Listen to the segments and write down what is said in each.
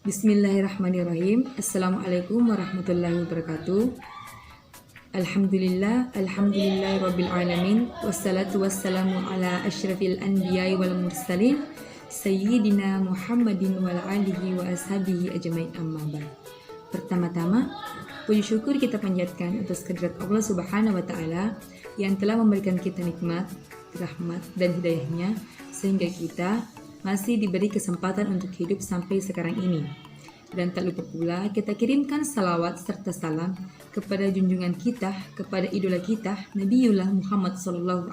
Bismillahirrahmanirrahim. Assalamualaikum warahmatullahi wabarakatuh. Alhamdulillahi rabbil alamin. Wassalatu wassalamu ala asyrafil anbiya'i wal mursalin Sayyidina Muhammadin wal alihi wa ashabihi ajmain amma ba'd. Pertama-tama, puji syukur kita panjatkan atas kehadirat Allah Subhanahu wa taala yang telah memberikan kita nikmat, rahmat dan hidayahnya sehingga kita masih diberi kesempatan untuk hidup sampai sekarang ini. Dan tak lupa pula kita kirimkan salawat serta salam kepada junjungan kita, kepada idola kita, Nabiullah Muhammad SAW.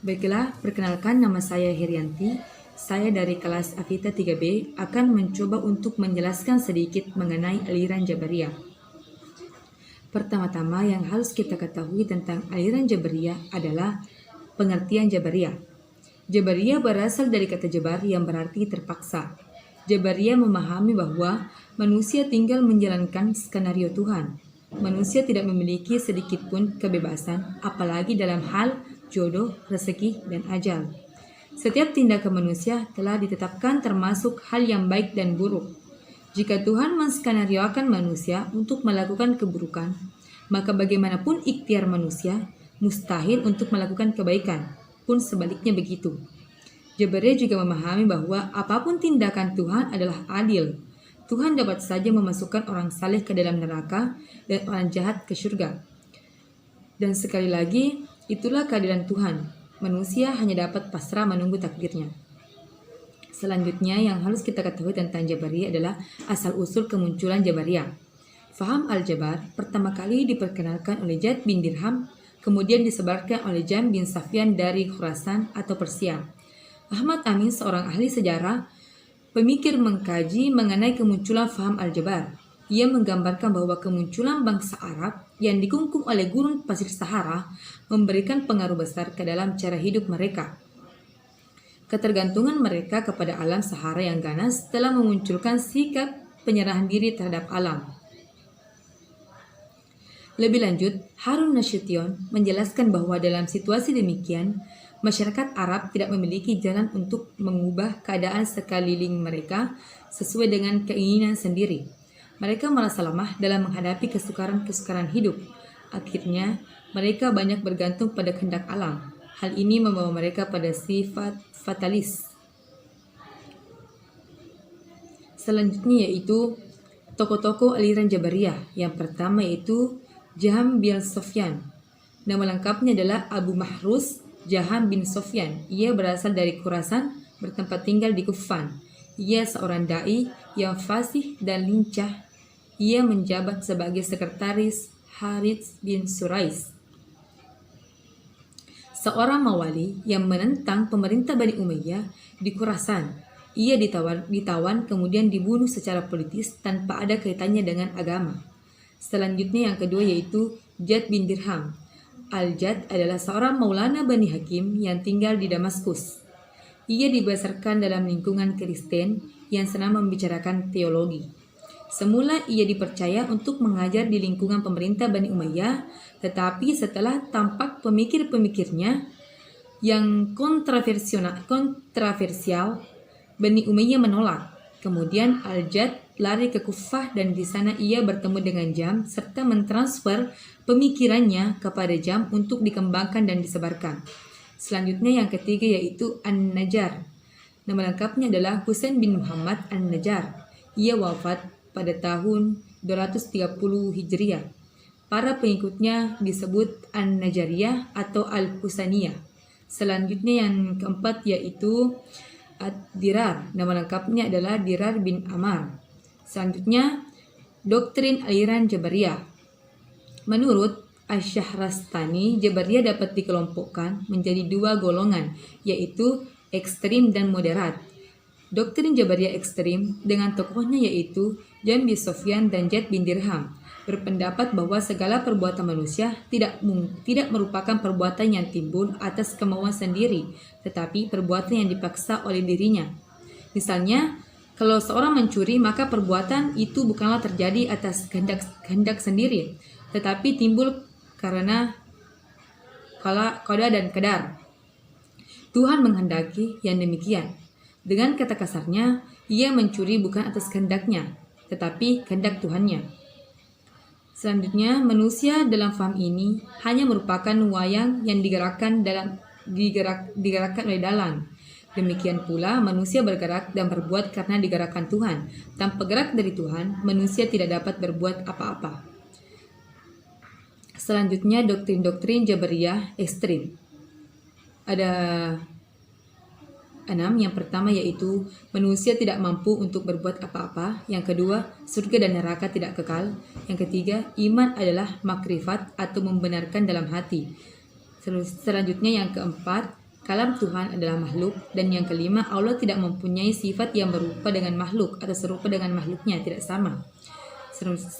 Baiklah, perkenalkan nama saya Herianti. Saya dari kelas Afita 3B akan mencoba untuk menjelaskan sedikit mengenai aliran Jabariyah. Pertama-tama yang harus kita ketahui tentang aliran Jabariyah adalah pengertian Jabariyah. Jabariyah berasal dari kata jabar yang berarti terpaksa. Jabariyah memahami bahwa manusia tinggal menjalankan skenario Tuhan. Manusia tidak memiliki sedikit pun kebebasan, apalagi dalam hal jodoh, rezeki, dan ajal. Setiap tindakan manusia telah ditetapkan termasuk hal yang baik dan buruk. Jika Tuhan menskenariokan manusia untuk melakukan keburukan, maka bagaimanapun ikhtiar manusia, mustahil untuk melakukan kebaikan, pun sebaliknya begitu. Jabariyah juga memahami bahwa apapun tindakan Tuhan adalah adil. Tuhan dapat saja memasukkan orang saleh ke dalam neraka dan orang jahat ke surga. Dan sekali lagi, itulah keadilan Tuhan. Manusia hanya dapat pasrah menunggu takdirnya. Selanjutnya yang harus kita ketahui tentang Jabariyah adalah asal-usul kemunculan Jabariyah. Faham Al-Jabar pertama kali diperkenalkan oleh Jad bin Dirham, kemudian disebarkan oleh Jam bin Safyan dari Khurasan atau Persia. Ahmad Amin, seorang ahli sejarah, pemikir mengkaji mengenai kemunculan faham Al-Jabar. Ia menggambarkan bahwa kemunculan bangsa Arab yang dikungkung oleh gurun pasir Sahara memberikan pengaruh besar ke dalam cara hidup mereka. Ketergantungan mereka kepada alam Sahara yang ganas telah memunculkan sikap penyerahan diri terhadap alam. Lebih lanjut, Harun Nasution menjelaskan bahwa dalam situasi demikian, masyarakat Arab tidak memiliki jalan untuk mengubah keadaan sekeliling mereka sesuai dengan keinginan sendiri. Mereka merasa lemah dalam menghadapi kesukaran-kesukaran hidup. Akhirnya, mereka banyak bergantung pada kehendak alam. Hal ini membawa mereka pada sifat fatalis. Selanjutnya yaitu tokoh-tokoh aliran Jabariyah. Yang pertama yaitu Jaham bin Sofyan. Nama lengkapnya adalah Abu Mahruz Jaham bin Sofyan. Ia berasal dari Khurasan, bertempat tinggal di Kufan. Ia seorang dai yang fasih dan lincah. Ia menjabat sebagai sekretaris Harits bin Surais, seorang mawali yang menentang pemerintah Bani Umayyah di Khurasan. Ia ditawan kemudian dibunuh secara politis tanpa ada kaitannya dengan agama. Selanjutnya yang kedua yaitu Jad bin Dirham. Al-Jad adalah seorang maulana Bani Hakim yang tinggal di Damaskus. Ia dibesarkan dalam lingkungan Kristen yang senang membicarakan teologi. Semula ia dipercaya untuk mengajar di lingkungan pemerintah Bani Umayyah, tetapi setelah tampak pemikir-pemikirnya yang kontroversial, Bani Umayyah menolak. Kemudian Al-Jad lari ke Kufah dan di sana ia bertemu dengan Jam serta mentransfer pemikirannya kepada Jam untuk dikembangkan dan disebarkan. Selanjutnya yang ketiga yaitu An-Najjar. Nama lengkapnya adalah Husain bin Muhammad An-Najjar. Ia wafat pada tahun 230 Hijriah. Para pengikutnya disebut An-Najjariyah atau Al-Husaniyah. Selanjutnya yang keempat yaitu Ad-Dirar. Nama lengkapnya adalah Dirar bin Ammar. Selanjutnya, doktrin aliran Jabariyah. Menurut Asy-Syahrastani, Jabariyah dapat dikelompokkan menjadi dua golongan, yaitu ekstrim dan moderat. Doktrin Jabariyah ekstrim dengan tokohnya yaitu Jam bin Sofyan dan Jad bin Dirham berpendapat bahwa segala perbuatan manusia tidak merupakan perbuatan yang timbul atas kemauan sendiri, tetapi perbuatan yang dipaksa oleh dirinya. Misalnya, kalau seorang mencuri, maka perbuatan itu bukanlah terjadi atas kehendak sendiri, tetapi timbul karena qada dan qadar. Tuhan menghendaki yang demikian. Dengan kata kasarnya, ia mencuri bukan atas kehendaknya, tetapi kehendak Tuhannya. Selanjutnya, manusia dalam faham ini hanya merupakan wayang yang digerakkan oleh dalang. Demikian pula manusia bergerak dan berbuat karena digerakkan Tuhan. Tanpa gerak dari Tuhan, manusia tidak dapat berbuat apa-apa. Selanjutnya, doktrin-doktrin Jabariyah ekstrim. Ada 6. Yang pertama yaitu manusia tidak mampu untuk berbuat apa-apa. Yang kedua, surga dan neraka tidak kekal. Yang ketiga, iman adalah makrifat atau membenarkan dalam hati. Selanjutnya yang keempat, kalam Tuhan adalah makhluk. Dan yang kelima, Allah tidak mempunyai sifat yang berupa dengan makhluk atau serupa dengan makhluknya, tidak sama.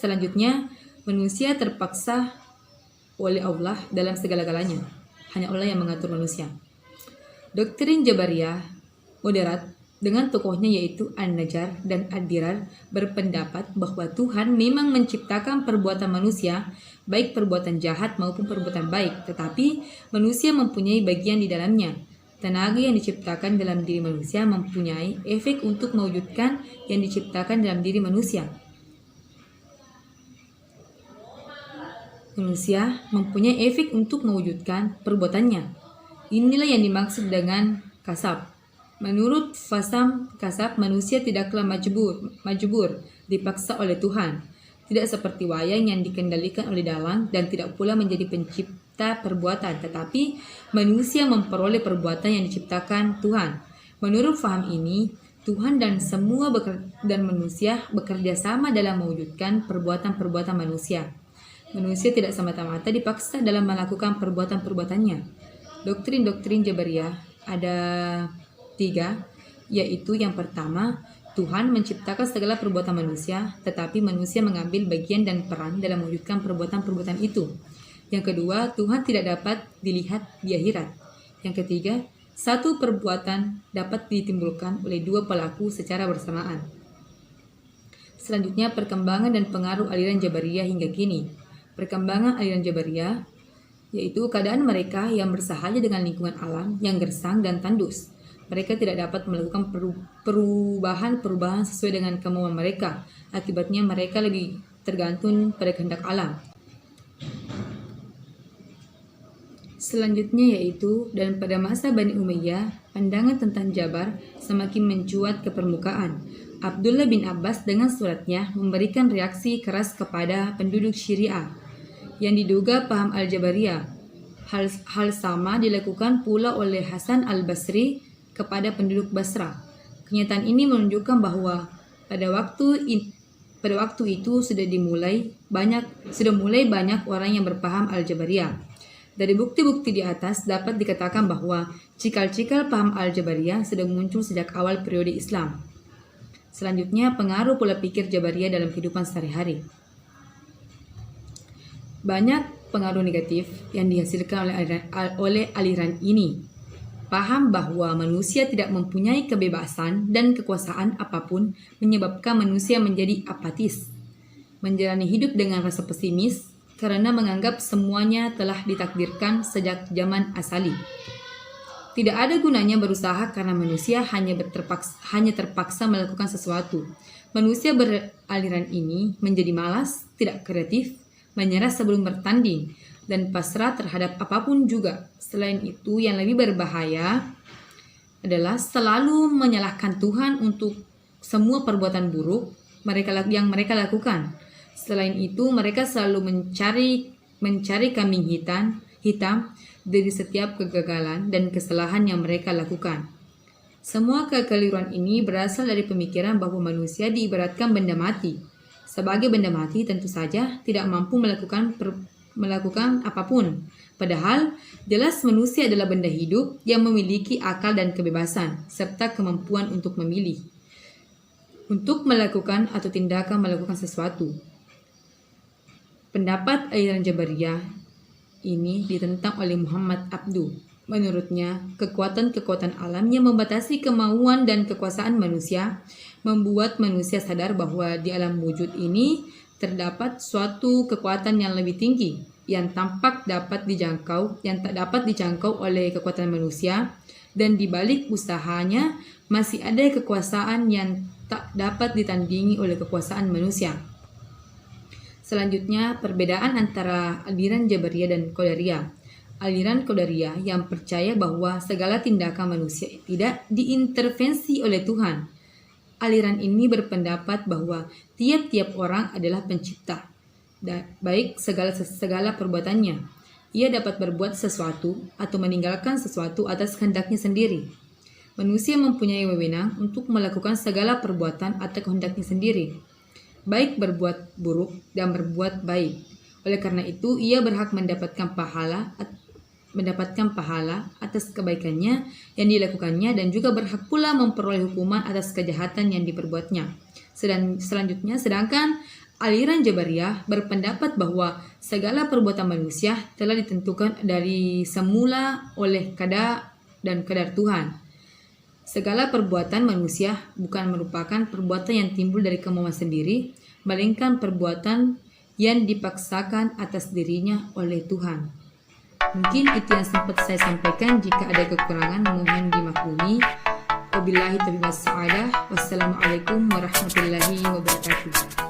Selanjutnya, manusia terpaksa oleh Allah dalam segala-galanya. Hanya Allah yang mengatur manusia. Doktrin Jabariyah moderat dengan tokohnya yaitu An-Najjar dan Ad-Dirar berpendapat bahwa Tuhan memang menciptakan perbuatan manusia, baik perbuatan jahat maupun perbuatan baik, tetapi manusia mempunyai bagian di dalamnya. Tenaga yang diciptakan dalam diri manusia mempunyai efek untuk mewujudkan yang diciptakan dalam diri manusia. Manusia mempunyai efek untuk mewujudkan perbuatannya. Inilah yang dimaksud dengan kasab. Menurut fasam kasab, manusia tidaklah majbur, dipaksa oleh Tuhan. Tidak seperti wayang yang dikendalikan oleh dalang dan tidak pula menjadi pencipta perbuatan, tetapi manusia memperoleh perbuatan yang diciptakan Tuhan. Menurut faham ini, Tuhan dan manusia bekerja sama dalam mewujudkan perbuatan-perbuatan manusia. Manusia tidak semata-mata dipaksa dalam melakukan perbuatan-perbuatannya. Doktrin-doktrin Jabariyah ada 3, yaitu yang pertama, Tuhan menciptakan segala perbuatan manusia, tetapi manusia mengambil bagian dan peran dalam mewujudkan perbuatan-perbuatan itu. Yang kedua, Tuhan tidak dapat dilihat di akhirat. Yang ketiga, satu perbuatan dapat ditimbulkan oleh dua pelaku secara bersamaan. Selanjutnya, perkembangan dan pengaruh aliran Jabariyah hingga kini. Perkembangan aliran Jabariyah yaitu keadaan mereka yang bersahaja dengan lingkungan alam yang gersang dan tandus. Mereka tidak dapat melakukan perubahan-perubahan sesuai dengan kemauan mereka. Akibatnya mereka lebih tergantung pada kehendak alam. Selanjutnya yaitu, dan pada masa Bani Umayyah, pandangan tentang Jabar semakin mencuat ke permukaan. Abdullah bin Abbas dengan suratnya memberikan reaksi keras kepada penduduk Syria yang diduga paham Al-Jabariyah. Hal sama dilakukan pula oleh Hasan Al-Basri kepada penduduk Basra. Kenyataan ini menunjukkan bahwa pada waktu itu sudah mulai banyak orang yang berpaham Al-Jabariyah. Dari bukti-bukti di atas dapat dikatakan bahwa cikal-cikal paham Al-Jabariyah sudah muncul sejak awal periode Islam. Selanjutnya, pengaruh pola pikir Jabariyah dalam kehidupan sehari-hari. Banyak pengaruh negatif yang dihasilkan oleh aliran ini. Paham bahwa manusia tidak mempunyai kebebasan dan kekuasaan apapun menyebabkan manusia menjadi apatis, menjalani hidup dengan rasa pesimis karena menganggap semuanya telah ditakdirkan sejak zaman asali. Tidak ada gunanya berusaha karena manusia hanya terpaksa melakukan sesuatu. Manusia beraliran ini menjadi malas, tidak kreatif, menyerah sebelum bertanding, dan pasrah terhadap apapun juga. Selain itu, yang lebih berbahaya adalah selalu menyalahkan Tuhan untuk semua perbuatan buruk yang mereka lakukan. Selain itu, mereka selalu mencari kambing hitam dari setiap kegagalan dan kesalahan yang mereka lakukan. Semua kekeliruan ini berasal dari pemikiran bahwa manusia diibaratkan benda mati. Sebagai benda mati tentu saja tidak mampu melakukan apapun. Padahal jelas manusia adalah benda hidup yang memiliki akal dan kebebasan serta kemampuan untuk memilih, untuk melakukan atau tindakan melakukan sesuatu. Pendapat aliran Jabariyah ini ditentang oleh Muhammad Abduh. Menurutnya, kekuatan-kekuatan alam yang membatasi kemauan dan kekuasaan manusia membuat manusia sadar bahwa di alam wujud ini terdapat suatu kekuatan yang lebih tinggi yang tak dapat dijangkau oleh kekuatan manusia, dan di balik usahanya masih ada kekuasaan yang tak dapat ditandingi oleh kekuasaan manusia. Selanjutnya, perbedaan antara aliran Jabariyah dan Qadariyah. Aliran Qadariyah yang percaya bahwa segala tindakan manusia tidak diintervensi oleh Tuhan. Aliran ini berpendapat bahwa tiap-tiap orang adalah pencipta, baik segala perbuatannya. Ia dapat berbuat sesuatu atau meninggalkan sesuatu atas kehendaknya sendiri. Manusia mempunyai wewenang untuk melakukan segala perbuatan atau kehendaknya sendiri, baik berbuat buruk dan berbuat baik. Oleh karena itu, ia berhak mendapatkan pahala atas kebaikannya yang dilakukannya dan juga berhak pula memperoleh hukuman atas kejahatan yang diperbuatnya. Selanjutnya, sedangkan aliran Jabariyah berpendapat bahwa segala perbuatan manusia telah ditentukan dari semula oleh qada dan qadar Tuhan. Segala perbuatan manusia bukan merupakan perbuatan yang timbul dari kemauan sendiri, melainkan perbuatan yang dipaksakan atas dirinya oleh Tuhan. Mungkin itu yang sempat saya sampaikan. Jika ada kekurangan, mohon dimaklumi. Wabillahi taufiq wal hidayah. Wassalamualaikum warahmatullahi wabarakatuh.